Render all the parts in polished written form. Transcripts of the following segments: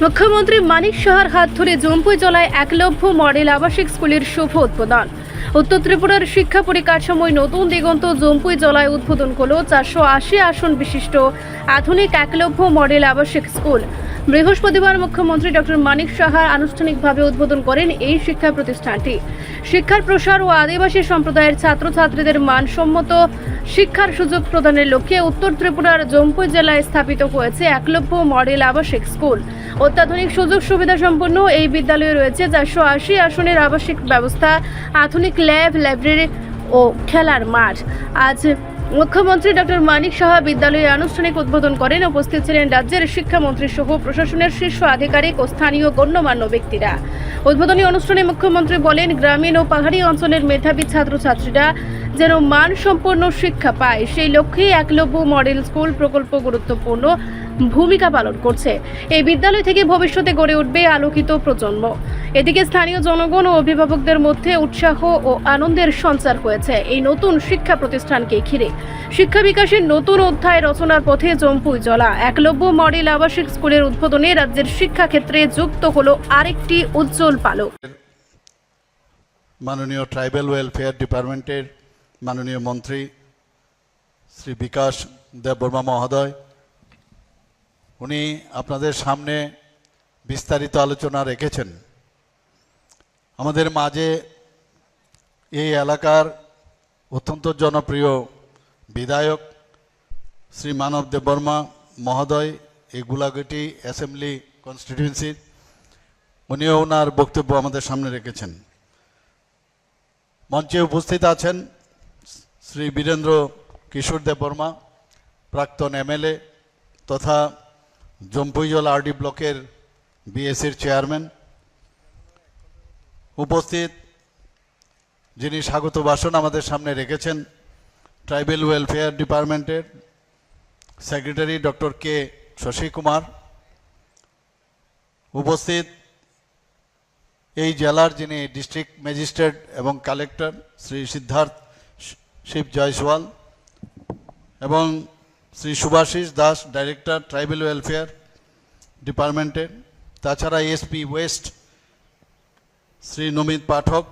মুখ্যমন্ত্রী মানিক সাহার হাত ধরে জম্পুই জেলায় একলব্য মডেল আবাসিক স্কুলের শুভ উদ্বোধন। উত্তর ত্রিপুরার শিক্ষা পরিকাঠামোয় নতুন দিগন্ত জম্পুই জেলায় উদ্বোধন করল 480 আসন বিশিষ্ট আধুনিক একলব্য মডেল আবাসিক স্কুল। বৃহস্পতিবার মুখ্যমন্ত্রী ডক্টর মানিক সাহা আনুষ্ঠানিকভাবে উদ্বোধন করেন এই শিক্ষা প্রতিষ্ঠানটি। শিক্ষার প্রসার ও আদিবাসী সম্প্রদায়ের ছাত্রছাত্রীদের মানসম্মত শিক্ষার সুযোগ প্রদানের লক্ষ্যে উত্তর ত্রিপুরার জম্পুই জেলায় স্থাপিত হয়েছে একলব্য মডেল আবাসিক স্কুল। অত্যাধুনিক সুযোগ সুবিধা সম্পন্ন এই বিদ্যালয়ে রয়েছে 480 আসনের আবাসিক ব্যবস্থা, আধুনিক ল্যাব, লাইব্রেরি ও খেলার মাঠ। আজ মুখ্যমন্ত্রী ডক্টর মানিক সাহা বিদ্যালয়ে আনুষ্ঠানিক উদ্বোধন করেন। উপস্থিত ছিলেন রাজ্যের শিক্ষামন্ত্রী সহ প্রশাসনের শীর্ষ আধিকারিক ও স্থানীয় গণ্যমান্য ব্যক্তিরা। উদ্বোধনী অনুষ্ঠানে মুখ্যমন্ত্রী বলেন, গ্রামীণ ও পাহাড়ি অঞ্চলের মেধাবী ছাত্রছাত্রীরা যেন মানসম্পন্ন শিক্ষা পায়, সেই লক্ষ্যে একলব্য মডেল স্কুল প্রকল্প গুরুত্বপূর্ণ ভূমিকা পালন করছে। এই বিদ্যালয় থেকে ভবিষ্যতে গড়ে উঠবে আলোকিত প্রজন্ম। এদিকে স্থানীয় জনগণ ও অভিভাবকদের মধ্যে উৎসাহ ও আনন্দের সঞ্চার হয়েছে এই নতুন শিক্ষা প্রতিষ্ঠানকে ঘিরে। শিক্ষা বিকাশের নতুন অধ্যায় রচনার পথে জম্পুই জেলা একলব্য মডেল আবাসিক স্কুলের উদ্বোধনে রাজ্যের শিক্ষা ক্ষেত্রে যুক্ত হলো আরেকটি উজ্জ্বল পালক। মাননীয় ট্রাইবাল ওয়েলফেয়ার ডিপার্টমেন্টের মাননীয় মন্ত্রী শ্রী বিকাশ দেববর্মা মহোদয়, উনি আপনাদের সামনে বিস্তারিত আলোচনা রেখেছেন। আমাদের মাঝে এই এলাকার অত্যন্ত জনপ্রিয় বিধায়ক শ্রী মানব দেববর্মা মহোদয়, এই গুলাঘাটি অ্যাসেম্বলি কনস্টিটিউয়েন্সির, উনিও ওনার বক্তব্য আমাদের সামনে রেখেছেন। মঞ্চে উপস্থিত আছেন শ্রী বীরেন্দ্র কিশোর দেববর্মা, প্রাক্তন এমএলএ তথা জম্পুইজল আরডি ব্লকের বিএসির চেয়ারম্যান। উপস্থিত যিনি স্বাগত ভাষণ আমাদের সামনে রেখেছেন ট্রাইবাল ওয়েলফেয়ার ডিপার্টমেন্টের secretary doctor K Sashi Kumar. উপস্থিত এই জেলার যিনি ডিস্ট্রিক্ট ম্যাজিস্ট্রেট এবং কালেক্টর শ্রী সিদ্ধার্থ শিব জয়সওয়াল এবং Shri Subhasis Das, director tribal welfare ডিপার্টমেন্টের। তাছাড়া এসপি ওয়েস্ট শ্রী নমিত পাঠক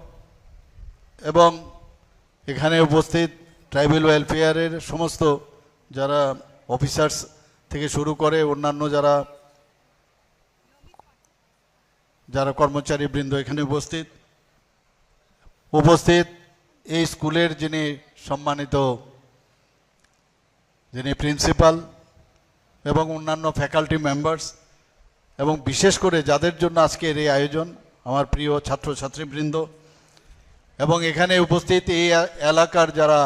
এবং এখানে উপস্থিত ট্রাইবাল ওয়েলফেয়ারের সমস্ত যারা অফিসার্স থেকে শুরু করে অন্যান্য যারা কর্মচারী বৃন্দ এখানে উপস্থিত এই স্কুলের যিনি সম্মানিত প্রিন্সিপাল এবং অন্যান্য ফ্যাকাল্টি মেম্বার্স, এবং বিশেষ করে যাদের জন্য আজকের এই আয়োজন, আমার প্রিয় ছাত্রছাত্রীবৃন্দ, এবং এখানে উপস্থিত এই এলাকার যারা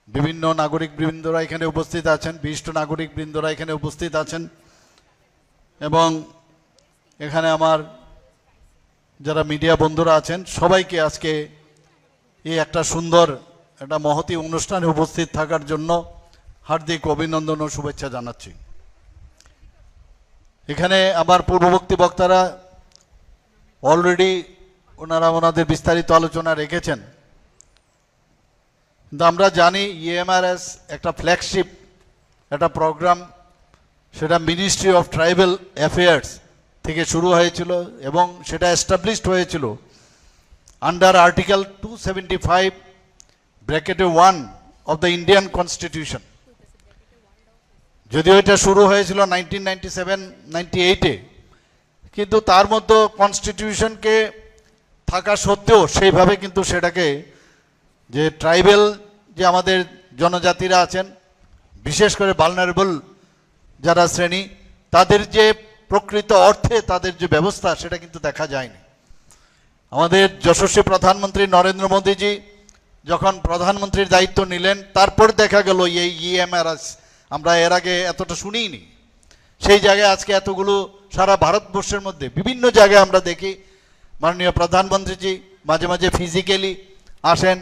বিভিন্ন নাগরিক বৃন্দরা এখানে উপস্থিত আছেন, বিশিষ্ট নাগরিক বৃন্দরা এখানে উপস্থিত আছেন, এবং এখানে আমার যারা মিডিয়া বন্ধুরা আছেন, সবাইকে আজকে এই একটা সুন্দর একটা মহতী অনুষ্ঠানে উপস্থিত থাকার জন্য হার্দিক অভিনন্দন ও শুভেচ্ছা জানাচ্ছি। এখানে আমার পূর্ববর্তী বক্তারা অলরেডি ওনাদের বিস্তারিত আলোচনা রেখেছেন, কিন্তু আমরা জানি ইএমআরএস একটা ফ্ল্যাগশিপ একটা প্রোগ্রাম, সেটা মিনিস্ট্রি অফ ট্রাইবাল অ্যাফেয়ার্স থেকে শুরু হয়েছিল এবং সেটা এস্টাবলিশড হয়েছিল under article 275(1) of the Indian constitution. যদিও এটা শুরু হয়েছিল 1997-98-এ, কিন্তু তার মধ্যে কনস্টিটিউশনকে থাকা সত্ত্বেও সেইভাবে কিন্তু সেটাকে যে ট্রাইবাল যে আমাদের জনজাতিরা আছেন, বিশেষ করে ভালনারেবল যারা শ্রেণী, তাদের যে প্রকৃত অর্থে তাদের যে ব্যবস্থা সেটা কিন্তু দেখা যায়নি। আমাদের যশস্বী প্রধানমন্ত্রী নরেন্দ্র মোদীজি যখন প্রধানমন্ত্রীর দায়িত্ব নিলেন, তারপর দেখা গেল এই ইএমআরএস আমরা এর আগে এতটা শুনিনি। সেই জায়গায় আজকে এতগুলো সারা ভারতবর্ষের মধ্যে বিভিন্ন জায়গায় আমরা দেখি মাননীয় প্রধানমন্ত্রীজি মাঝে মাঝে ফিজিক্যালি আসেন,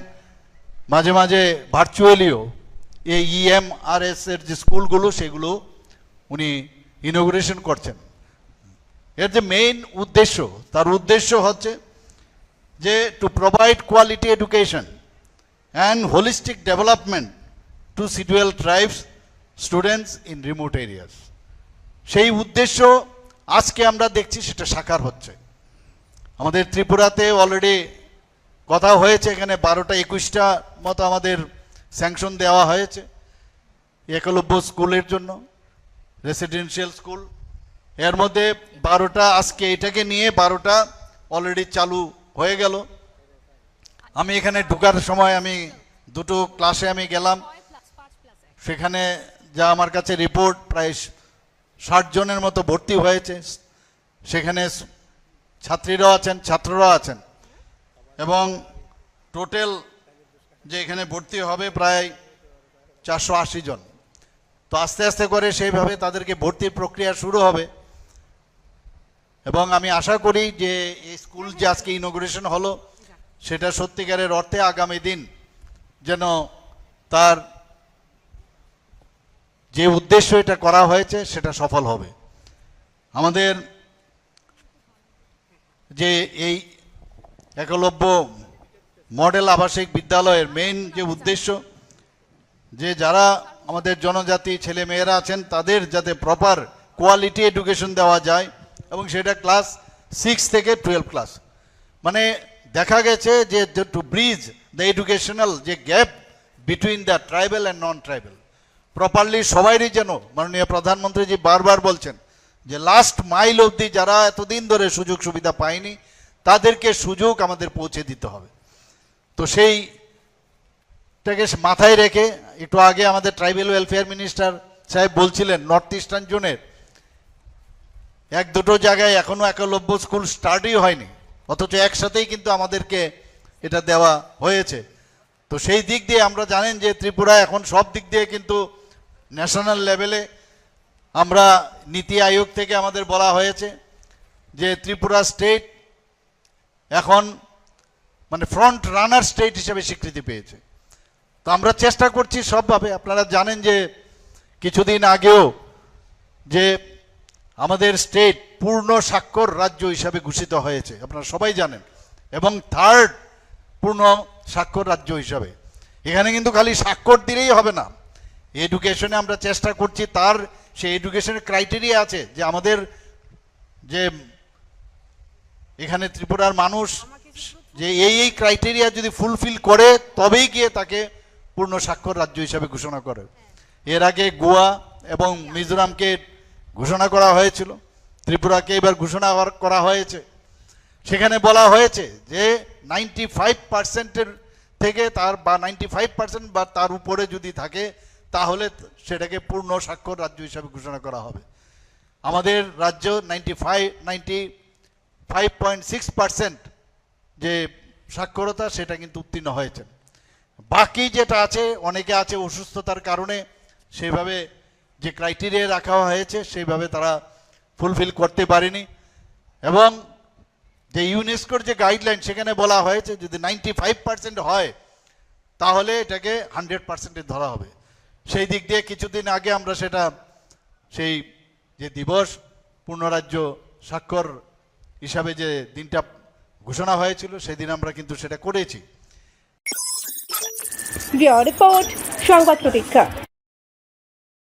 মাঝে মাঝে ভার্চুয়ালিও এই ইএমআরএস এর যে স্কুলগুলো সেগুলো উনি ইনোগ্রেশন করছেন। এর যে মেইন উদ্দেশ্য, তার উদ্দেশ্য হচ্ছে যে to provide quality education and holistic development to schedule tribes students in remote areas. সেই উদ্দেশ্য আজকে আমরা দেখছি সেটা সাকার হচ্ছে। আমাদের ত্রিপুরাতে অলরেডি কথা হয়েছে, এখানে 12টা 21টা মতো আমাদের স্যাংশন দেওয়া হয়েছে একলব্য স্কুলের জন্য, রেসিডেন্সিয়াল স্কুল। এর মধ্যে 12টা আজকে এটাকে নিয়ে 12টা অলরেডি চালু হয়ে গেল। আমি এখানে ঢোকার সময় আমি দুটো ক্লাসে আমি গেলাম, সেখানে যা আমার কাছে রিপোর্ট প্রায় 60 জনের মতো ভর্তি হয়েছে। সেখানে ছাত্রীরাও আছেন, ছাত্ররাও আছেন, এবং টোটাল যে এখানে ভর্তি হবে প্রায় 480 জন। তো আস্তে আস্তে করে সেইভাবে তাদেরকে ভর্তির প্রক্রিয়া শুরু হবে, এবং আমি আশা করি যে এই স্কুল যে আজকে ইনোগ্রেশন হলো সেটা সত্যিকারের অর্থে আগামী দিন যেন তার যে উদ্দেশ্য এটা করা হয়েছে সেটা সফল হবে। আমাদের যে এই একলব্য মডেল আবাসিক বিদ্যালয়ের মেইন যে উদ্দেশ্য, যে যারা আমাদের জনজাতি ছেলে মেয়েরা আছেন তাদের যাতে প্রপার কোয়ালিটি এডুকেশন দেওয়া যায়, এবং সেটা ক্লাস 6 থেকে 12 ক্লাস। মানে দেখা গেছে যে টু ব্রিজ দ্য এডুকেশনাল যে gap between the tribal and non tribal, properly সবাইরই যেন, মাননীয় প্রধানমন্ত্রীজি বারবার বলছেন যে লাস্ট মাইল অবধি যারা এতদিন ধরে সুযোগ সুবিধা পায়নি তাদেরকে সুযোগ আমাদের পৌঁছে দিতে হবে। তো সেইটাকে মাথায় রেখে একটু আগে আমাদের ট্রাইবেল ওয়েলফেয়ার মিনিস্টার সাহেব বলছিলেন নর্থ ইস্টার্ন জোনের 1-2 জায়গায় এখনো একলব্য স্কুল স্টার্টই হয়নি, অথচ একসাথেই কিন্তু আমাদেরকে এটা দেওয়া হয়েছে। তো সেই দিক দিয়ে আমরা জানেন যে ত্রিপুরা এখন সব দিক দিয়ে কিন্তু ন্যাশনাল লেভেলে, আমরা নীতি আয়োগ থেকে আমাদের বলা হয়েছে যে ত্রিপুরা স্টেট এখন মানে ফ্রন্ট রানার স্টেট হিসেবে স্বীকৃতি পেয়েছে। তো আমরা চেষ্টা করছি সবভাবে। আপনারা জানেন যে কিছুদিন আগেও যে আমাদের স্টেট পূর্ণ স্বাক্ষর রাজ্য হিসাবে ঘোষিত হয়েছে, আপনারা সবাই জানেন, এবং 3rd পূর্ণ স্বাক্ষর রাজ্য হিসাবে। এখানে কিন্তু খালি স্বাক্ষর দিলেই হবে না, এডুকেশনে আমরা চেষ্টা করছি তার সেই এডুকেশনের ক্রাইটেরিয়া আছে, যে আমাদের যে এখানে ত্রিপুরার মানুষ যে এই ক্রাইটেরিয়া যদি ফুলফিল করে তবেই গিয়ে তাকে পূর্ণ স্বাক্ষর রাজ্য হিসাবে ঘোষণা করে। এর আগে গোয়া এবং মিজোরামকে ঘোষণা করা হয়েছিল, ত্রিপুরাকে এবার ঘোষণা করা হয়েছে। সেখানে বলা হয়েছে যে 95%-এর থেকে তার বা 95% বা তার উপরে যদি থাকে তাহলে সেটাকে পূর্ণ স্বাক্ষর রাজ্য হিসাবে ঘোষণা করা হবে। আমাদের রাজ্য 95.6% যে সাক্ষরতা সেটা কিন্তু উত্তীর্ণ হয়েছে। বাকি যেটা আছে, অনেকে আছে অসুস্থতার কারণে সেইভাবে যে ক্রাইটেরিয়া রাখা হয়েছে সেইভাবে তারা ফুলফিল করতে পারেনি, এবং যে ইউনেস্কোর যে গাইডলাইন সেখানে বলা হয়েছে যদি 95% হয় তাহলে এটাকে 100% ধরা হবে। সেই দিক দিয়ে কিছুদিন আগে আমরা সেটা সেই যে দিবস পূর্ণরাজ্য স্বাক্ষর হিসাবে যে দিনটা ঘোষণা হয়েছিল সেদিন আমরা কিন্তু সেটা করেছি। রিপোর্ট সংবাদ প্রতীক্ষা।